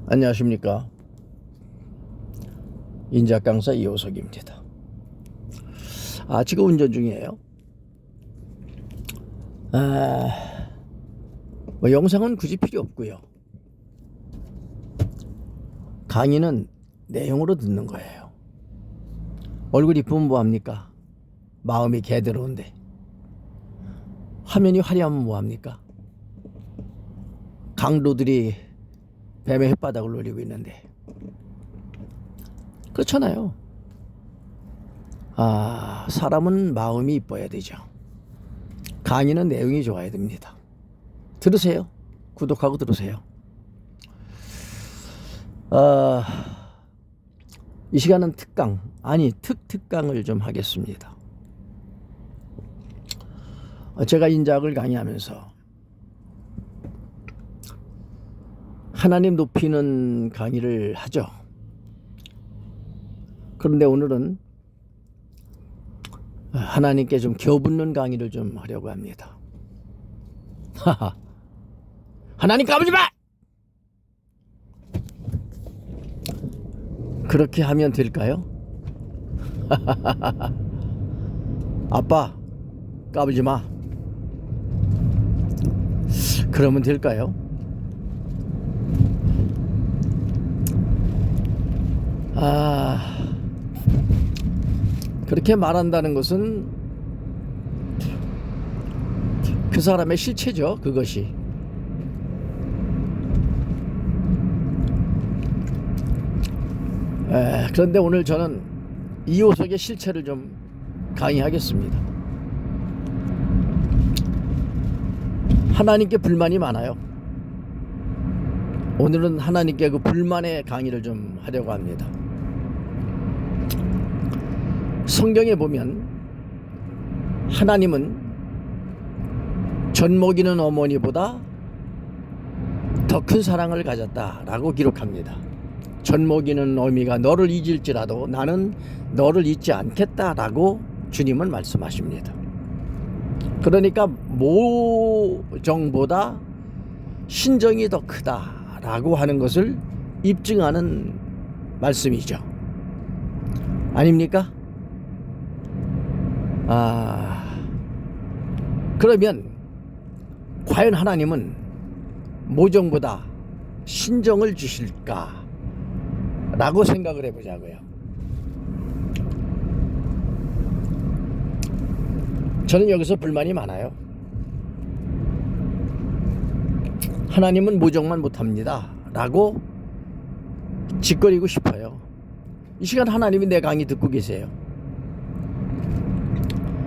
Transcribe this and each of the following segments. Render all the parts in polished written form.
안녕하십니까. 인작 강사 이호석입니다. 지금 운전 중이에요. 영상은 굳이 필요 없고요. 강의는 내용으로 듣는 거예요. 얼굴 이쁘면 뭐합니까? 마음이 개더러운데. 화면이 화려하면 뭐합니까? 강도들이 뱀의 혓바닥을 노리고 있는데. 그렇잖아요. 사람은 마음이 이뻐야 되죠. 강의는 내용이 좋아야 됩니다. 들으세요. 구독하고 들으세요. 이 시간은 특강을 좀 하겠습니다. 제가 인작을 강의하면서 하나님 높이는 강의를 하죠. 그런데 오늘은 하나님께 좀 겨붙는 강의를 좀 하려고 합니다. 하나님 까불지 마! 그렇게 하면 될까요? 아빠 까불지 마. 그러면 될까요? 그렇게 말한다는 것은 그 사람의 실체죠. 그것이. 그런데 오늘 저는 이호석의 실체를 좀 강의하겠습니다. 하나님께 불만이 많아요. 오늘은 하나님께 그 불만의 강의를 좀 하려고 합니다. 성경에 보면 하나님은 젖 먹이는 어머니보다 더 큰 사랑을 가졌다라고 기록합니다. 젖 먹이는 어미가 너를 잊을지라도 나는 너를 잊지 않겠다라고 주님은 말씀하십니다. 그러니까 모정보다 신정이 더 크다라고 하는 것을 입증하는 말씀이죠. 아닙니까? 그러면 과연 하나님은 모정보다 신정을 주실까? 라고 생각을 해보자고요. 저는 여기서 불만이 많아요. 하나님은 모정만 못합니다. 라고 짓거리고 싶어요. 이 시간 하나님이 내 강의 듣고 계세요.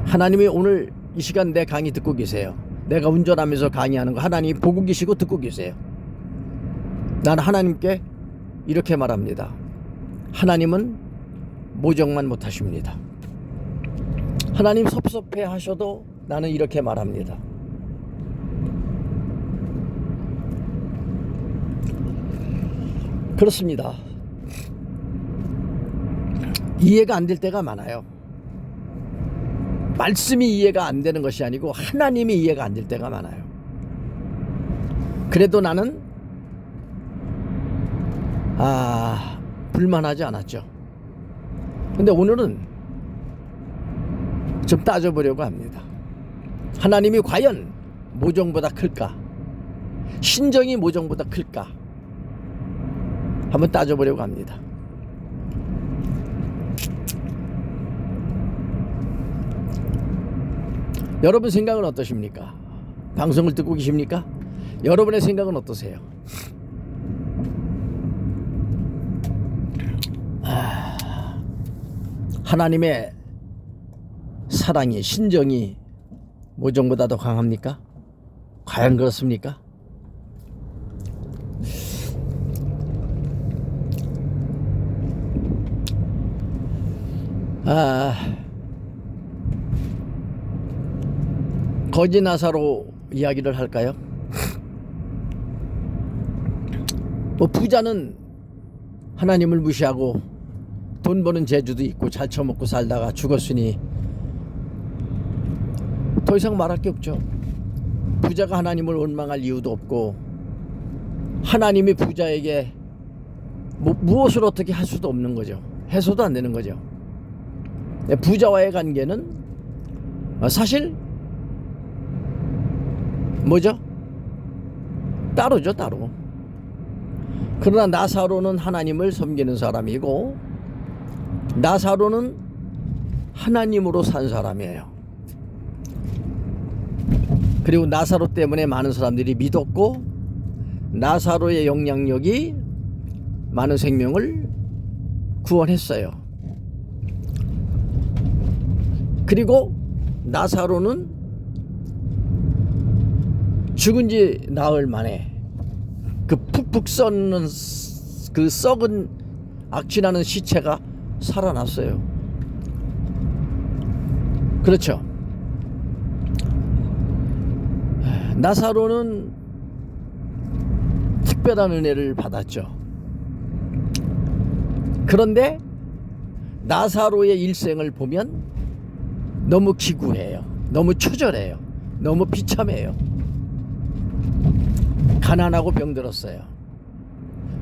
하나님이 오늘 이 시간 내 강의 듣고 계세요. 내가 운전하면서 강의하는 거 하나님이 보고 계시고 듣고 계세요. 나는 하나님께 이렇게 말합니다. 하나님은 모정만 못하십니다. 하나님 섭섭해 하셔도 나는 이렇게 말합니다. 그렇습니다. 이해가 안 될 때가 많아요. 말씀이 이해가 안 되는 것이 아니고 하나님이 이해가 안 될 때가 많아요. 그래도 나는 불만하지 않았죠. 근데 오늘은 좀 따져보려고 합니다. 하나님이 과연 모정보다 클까? 신정이 모정보다 클까? 한번 따져보려고 합니다. 여러분 생각은 어떠십니까? 방송을 듣고 계십니까? 여러분의 생각은 어떠세요? 하나님의 사랑이, 신정이 모정보다 더 강합니까? 과연 그렇습니까? 거지 나사로 이야기를 할까요? 부자는 하나님을 무시하고 돈 버는 재주도 있고 잘 처먹고 살다가 죽었으니 더 이상 말할 게 없죠. 부자가 하나님을 원망할 이유도 없고 하나님이 부자에게 무엇을 어떻게 할 수도 없는 거죠. 해소도 안 되는 거죠. 부자와의 관계는 사실 뭐죠? 따로죠, 따로. 그러나 나사로는 하나님을 섬기는 사람이고 나사로는 하나님으로 산 사람이에요. 그리고 나사로 때문에 많은 사람들이 믿었고 나사로의 영향력이 많은 생명을 구원했어요. 그리고 나사로는 죽은 지 나흘 만에 그 푹푹 썩는 그 썩은 악취나는 시체가 살아났어요. 그렇죠. 나사로는 특별한 은혜를 받았죠. 그런데 나사로의 일생을 보면 너무 기구해요. 너무 처절해요. 너무 비참해요. 가난하고 병들었어요.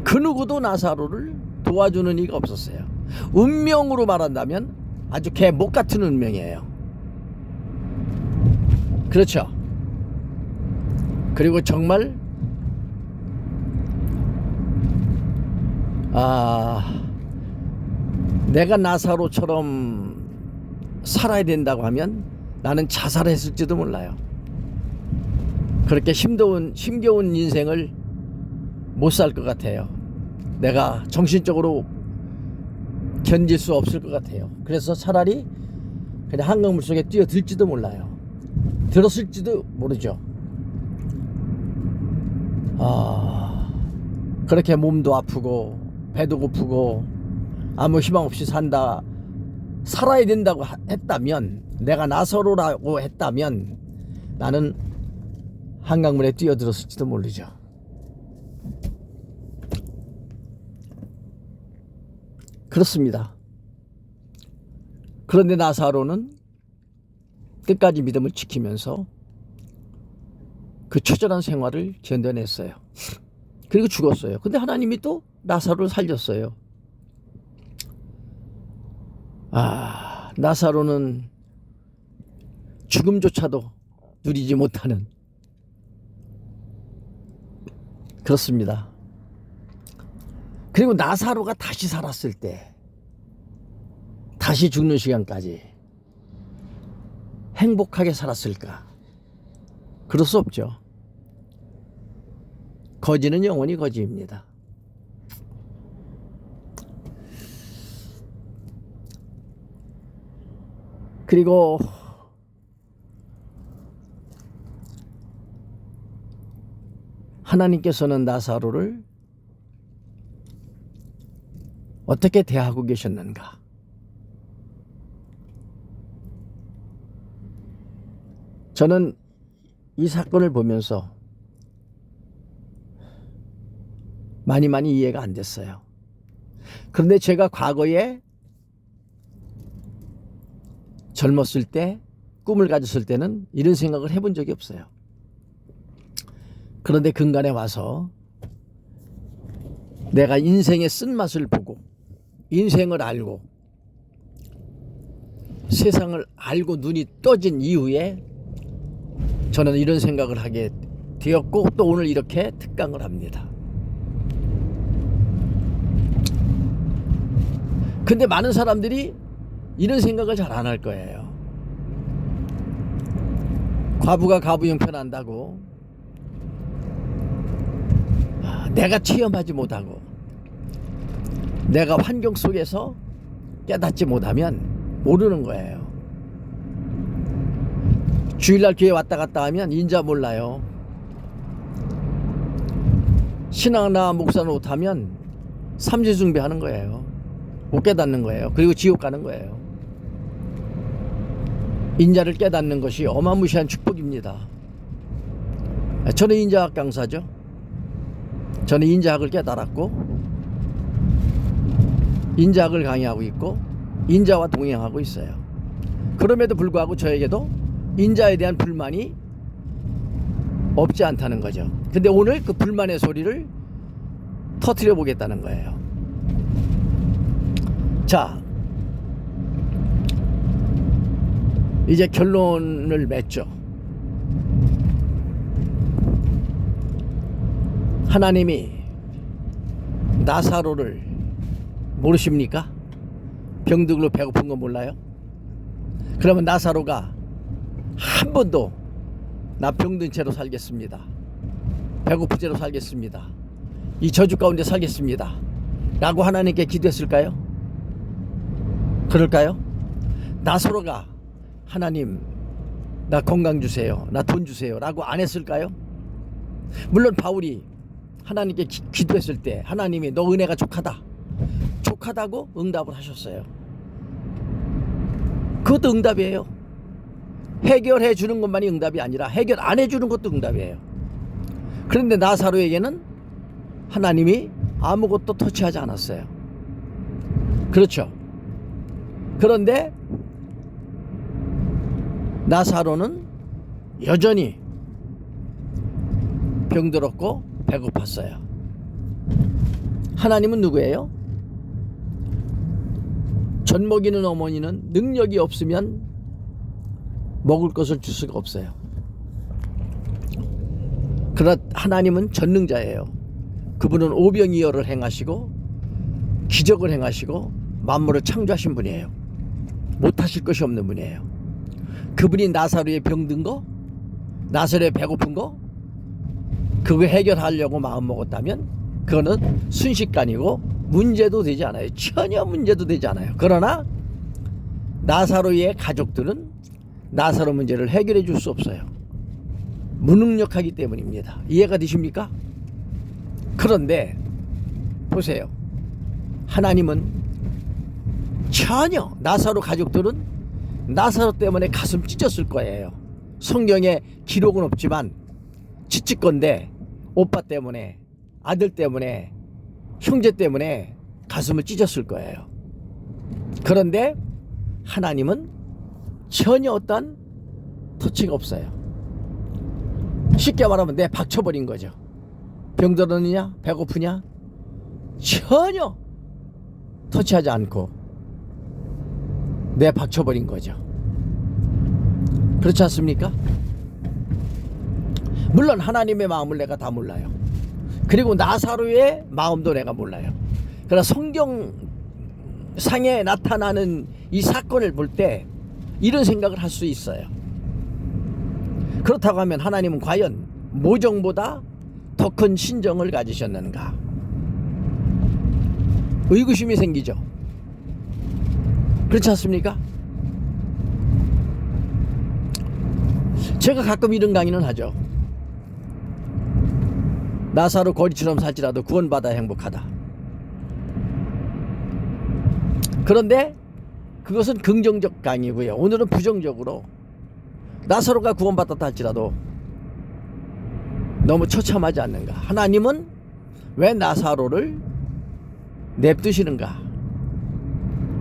그 누구도 나사로를 도와주는 이가 없었어요. 운명으로 말한다면 아주 개목 같은 운명이에요. 그렇죠. 그리고 정말 내가 나사로처럼 살아야 된다고 하면 나는 자살했을지도 몰라요. 그렇게 힘겨운 인생을 못 살 것 같아요. 내가 정신적으로 견딜 수 없을 것 같아요. 그래서 차라리 그냥 한강물 속에 뛰어들지도 몰라요. 들었을지도 모르죠. 그렇게 몸도 아프고 배도 고프고 아무 희망 없이 살아야 된다고 했다면, 내가 나사로라고 했다면 나는 한강물에 뛰어들었을지도 모르죠. 그렇습니다. 그런데 나사로는 끝까지 믿음을 지키면서 그 처절한 생활을 견뎌냈어요. 그리고 죽었어요. 근데 하나님이 또 나사로를 살렸어요. 나사로는 죽음조차도 누리지 못하는, 그렇습니다. 그리고 나사로가 다시 살았을 때, 다시 죽는 시간까지 행복하게 살았을까? 그럴 수 없죠. 거지는 영원히 거지입니다. 그리고 하나님께서는 나사로를 어떻게 대하고 계셨는가? 저는 이 사건을 보면서 많이 이해가 안 됐어요. 그런데 제가 과거에 젊었을 때, 꿈을 가졌을 때는 이런 생각을 해본 적이 없어요. 그런데 근간에 와서 내가 인생의 쓴맛을 보고 인생을 알고 세상을 알고 눈이 떠진 이후에 저는 이런 생각을 하게 되었고, 또 오늘 이렇게 특강을 합니다. 근데 많은 사람들이 이런 생각을 잘 안 할 거예요. 과부가 가부 형편한다고 내가 체험하지 못하고 내가 환경 속에서 깨닫지 못하면 모르는 거예요. 주일날 교회 왔다 갔다 하면 인자 몰라요. 신앙나 목사 노릇하면 삼시숭배 하는 거예요. 못 깨닫는 거예요. 그리고 지옥 가는 거예요. 인자를 깨닫는 것이 어마무시한 축복입니다. 저는 인자학 강사죠. 저는 인자학을 깨달았고 인자학을 강의하고 있고 인자와 동행하고 있어요. 그럼에도 불구하고 저에게도 인자에 대한 불만이 없지 않다는 거죠. 근데 오늘 그 불만의 소리를 터뜨려 보겠다는 거예요. 자, 이제 결론을 맺죠. 하나님이 나사로를 모르십니까? 병들고 배고픈 거 몰라요? 그러면 나사로가 한 번도 나 병든 채로 살겠습니다, 배고픈 채로 살겠습니다, 이 저주 가운데 살겠습니다 라고 하나님께 기도했을까요? 그럴까요? 나사로가 하나님 나 건강 주세요, 나 돈 주세요 라고 안 했을까요? 물론 바울이 하나님께 기도했을 때 하나님이 너 은혜가 족하다고 응답을 하셨어요. 그것도 응답이에요. 해결해 주는 것만이 응답이 아니라 해결 안 해주는 것도 응답이에요. 그런데 나사로에게는 하나님이 아무것도 터치하지 않았어요. 그렇죠. 그런데 나사로는 여전히 병들었고 배고팠어요. 하나님은 누구예요? 젖 먹이는 어머니는 능력이 없으면 먹을 것을 줄 수가 없어요. 그러나 하나님은 전능자예요. 그분은 오병이어를 행하시고 기적을 행하시고 만물을 창조하신 분이에요. 못하실 것이 없는 분이에요. 그분이 나사로의 병든 거, 나사로의 배고픈 거, 그거 해결하려고 마음먹었다면 그거는 순식간이고 문제도 되지 않아요. 전혀 문제도 되지 않아요. 그러나 나사로의 가족들은 나사로 문제를 해결해 줄 수 없어요. 무능력하기 때문입니다. 이해가 되십니까? 그런데 보세요. 하나님은 전혀 나사로 가족들은 나사로 때문에 가슴 찢었을 거예요. 성경에 기록은 없지만 지치건데 오빠 때문에, 아들 때문에, 형제 때문에 가슴을 찢었을 거예요. 그런데 하나님은 전혀 어떤 터치가 없어요. 쉽게 말하면 내 박쳐버린 거죠. 병들었느냐, 배고프냐, 전혀 터치하지 않고 내 박쳐버린 거죠. 그렇지 않습니까? 물론 하나님의 마음을 내가 다 몰라요. 그리고 나사로의 마음도 내가 몰라요. 그러나 성경상에 나타나는 이 사건을 볼 때 이런 생각을 할 수 있어요. 그렇다고 하면 하나님은 과연 모정보다 더 큰 신정을 가지셨는가? 의구심이 생기죠. 그렇지 않습니까? 제가 가끔 이런 강의는 하죠. 나사로 거리처럼 살지라도 구원받아 행복하다. 그런데 그것은 긍정적 강의고요. 오늘은 부정적으로 나사로가 구원받았다 할지라도 너무 처참하지 않는가? 하나님은 왜 나사로를 냅두시는가?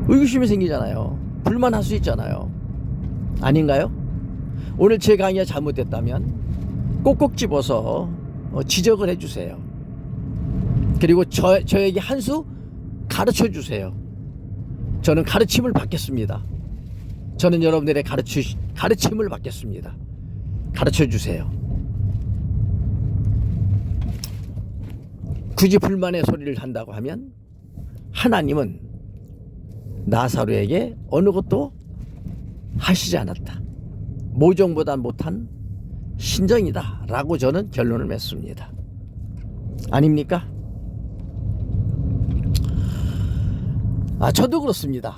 의구심이 생기잖아요. 불만할 수 있잖아요. 아닌가요? 오늘 제 강의가 잘못됐다면 꼭꼭 집어서 지적을 해주세요. 그리고 저에게 한 수 가르쳐 주세요. 저는 가르침을 받겠습니다. 저는 여러분들의 가르침을 받겠습니다. 가르쳐 주세요. 굳이 불만의 소리를 한다고 하면 하나님은 나사로에게 어느 것도 하시지 않았다. 모정보다 못한 신정이다 라고 저는 결론을 맺습니다. 아닙니까? 저도 그렇습니다.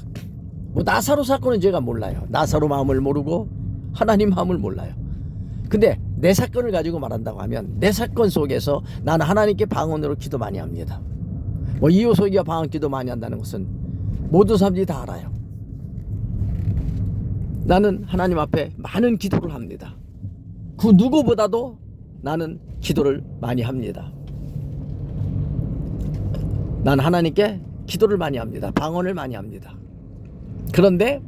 나사로 사건은 제가 몰라요. 나사로 마음을 모르고 하나님 마음을 몰라요. 근데 내 사건을 가지고 말한다고 하면 내 사건 속에서 나는 하나님께 방언으로 기도 많이 합니다. 이호석이가 방언 기도 많이 한다는 것은 모든 사람들이 다 알아요. 나는 하나님 앞에 많은 기도를 합니다. 그 누구보다도 나는 기도를 많이 합니다. 나는 하나님께 기도를 많이 합니다. 방언을 많이 합니다. 그런데